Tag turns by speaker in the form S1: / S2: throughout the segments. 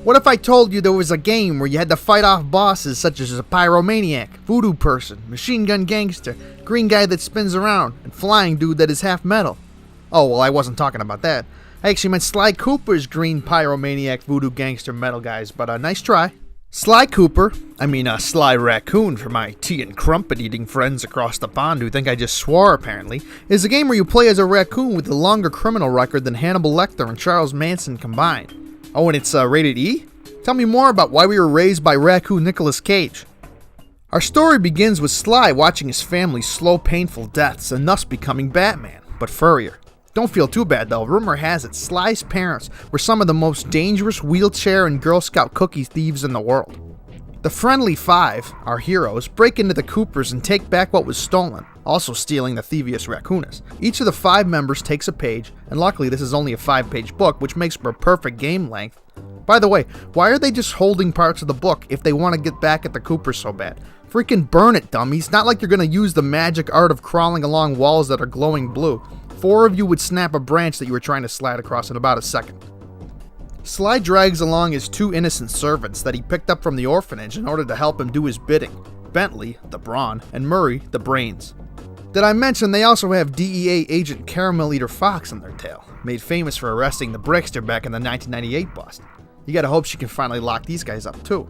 S1: What if I told you there was a game where you had to fight off bosses such as a pyromaniac, voodoo person, machine gun gangster, green guy that spins around, and flying dude that is half metal? Oh, well, I wasn't talking about that. I actually meant Sly Cooper's green pyromaniac voodoo gangster metal guys, but nice try. Sly Cooper, Sly Raccoon for my tea and crumpet eating friends across the pond who think I just swore apparently, is a game where you play as a raccoon with a longer criminal record than Hannibal Lecter and Charles Manson combined. Oh, and it's rated E? Tell me more about why we were raised by raccoon Nicolas Cage. Our story begins with Sly watching his family's slow, painful deaths and thus becoming Batman, but furrier. Don't feel too bad though, rumor has it Sly's parents were some of the most dangerous wheelchair and Girl Scout cookie thieves in the world. The Friendly Five, our heroes, break into the Coopers and take back what was stolen, also stealing the Thievius Raccoonus. Each of the 5 members takes a page, and luckily this is only a 5-page book, which makes for a perfect game length. By the way, why are they just holding parts of the book if they want to get back at the Coopers so bad? Freaking burn it, dummies. Not like you're going to use the magic art of crawling along walls that are glowing blue. 4 of you would snap a branch that you were trying to slide across in about a second. Sly drags along his 2 innocent servants that he picked up from the orphanage in order to help him do his bidding. Bentley, the brawn, and Murray, the brains. Did I mention they also have DEA agent Caramel Eater Fox on their tail, made famous for arresting the Brickster back in the 1998 bust. You gotta hope she can finally lock these guys up too.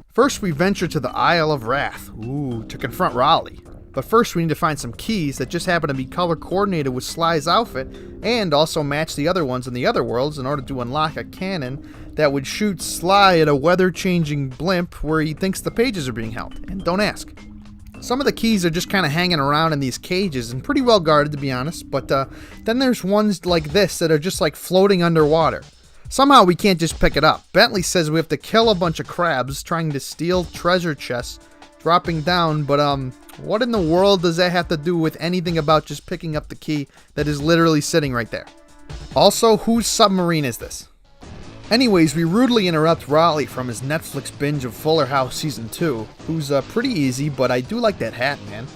S1: First we venture to the Isle of Wrath, to confront Raleigh. But first we need to find some keys that just happen to be color coordinated with Sly's outfit and also match the other ones in the other worlds in order to unlock a cannon that would shoot Sly at a weather-changing blimp where he thinks the pages are being held. And don't ask. Some of the keys are just kind of hanging around in these cages and pretty well guarded to be honest, but then there's ones like this that are just like floating underwater. Somehow we can't just pick it up. Bentley says we have to kill a bunch of crabs trying to steal treasure chests dropping down, but what in the world does that have to do with anything about just picking up the key that is literally sitting right there? Also, whose submarine is this? Anyways, we rudely interrupt Raleigh from his Netflix binge of Fuller House Season 2, who's pretty easy, but I do like that hat, man.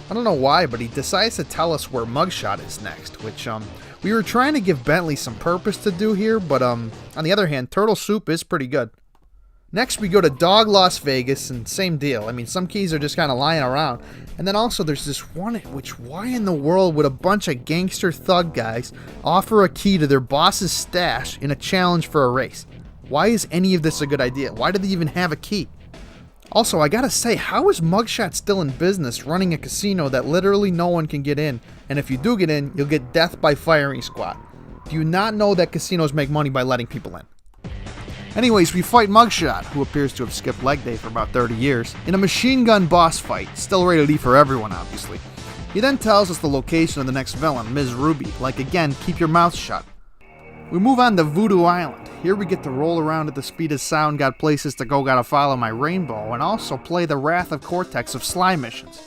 S1: I don't know why, but he decides to tell us where Mugshot is next, which, we were trying to give Bentley some purpose to do here, but, on the other hand, Turtle Soup is pretty good. Next, we go to Dog Las Vegas, and same deal. Some keys are just kind of lying around. And then also, there's this one which, why in the world would a bunch of gangster thug guys offer a key to their boss's stash in a challenge for a race? Why is any of this a good idea? Why do they even have a key? Also, I gotta say, how is Mugshot still in business running a casino that literally no one can get in? And if you do get in, you'll get death by firing squad. Do you not know that casinos make money by letting people in? Anyways, we fight Mugshot, who appears to have skipped leg day for about 30 years, in a machine gun boss fight, still rated E for everyone, obviously. He then tells us the location of the next villain, Ms. Ruby, like again, keep your mouth shut. We move on to Voodoo Island. Here we get to roll around at the speed of sound, got places to go, gotta follow my rainbow, and also play the Wrath of Cortex of Sly missions.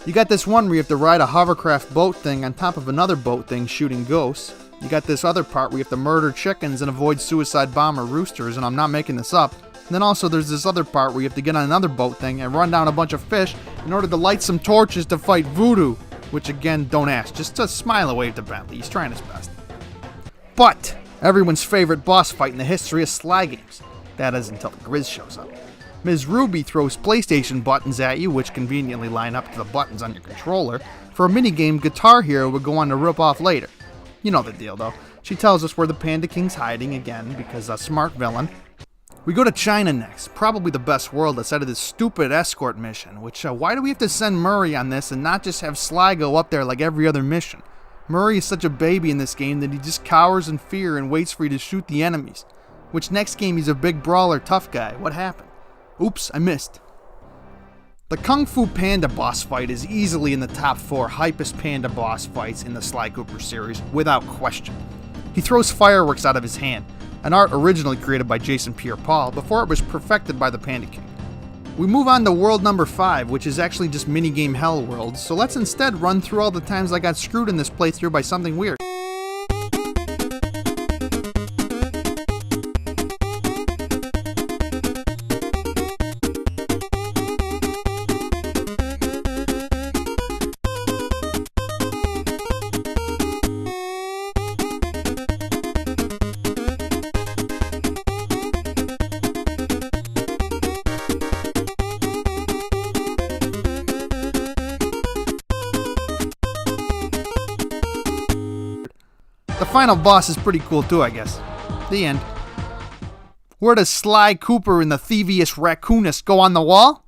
S1: You got this one where you have to ride a hovercraft boat thing on top of another boat thing shooting ghosts. You got this other part where you have to murder chickens and avoid suicide bomber roosters, and I'm not making this up. And then also there's this other part where you have to get on another boat thing and run down a bunch of fish in order to light some torches to fight voodoo. Which again, don't ask. Just a smile away to Bentley. He's trying his best. But everyone's favorite boss fight in the history of Sly games. That is until the Grizz shows up. Ms. Ruby throws PlayStation buttons at you, which conveniently line up to the buttons on your controller, for a minigame Guitar Hero would go on to rip off later. You know the deal, though. She tells us where the Panda King's hiding again, because a smart villain. We go to China next, probably the best world outside of this stupid escort mission, which, why do we have to send Murray on this and not just have Sly go up there like every other mission? Murray is such a baby in this game that he just cowers in fear and waits for you to shoot the enemies. Which next game he's a big brawler tough guy. What happened? Oops, I missed. The Kung Fu Panda boss fight is easily in the top 4 hypest panda boss fights in the Sly Cooper series, without question. He throws fireworks out of his hand, an art originally created by Jason Pierre-Paul before it was perfected by the Panda King. We move on to world number 5, which is actually just minigame hell worlds, so let's instead run through all the times I got screwed in this playthrough by something weird. The final boss is pretty cool too, I guess. The end. Where does Sly Cooper and the Thievius Raccoonus go on the wall?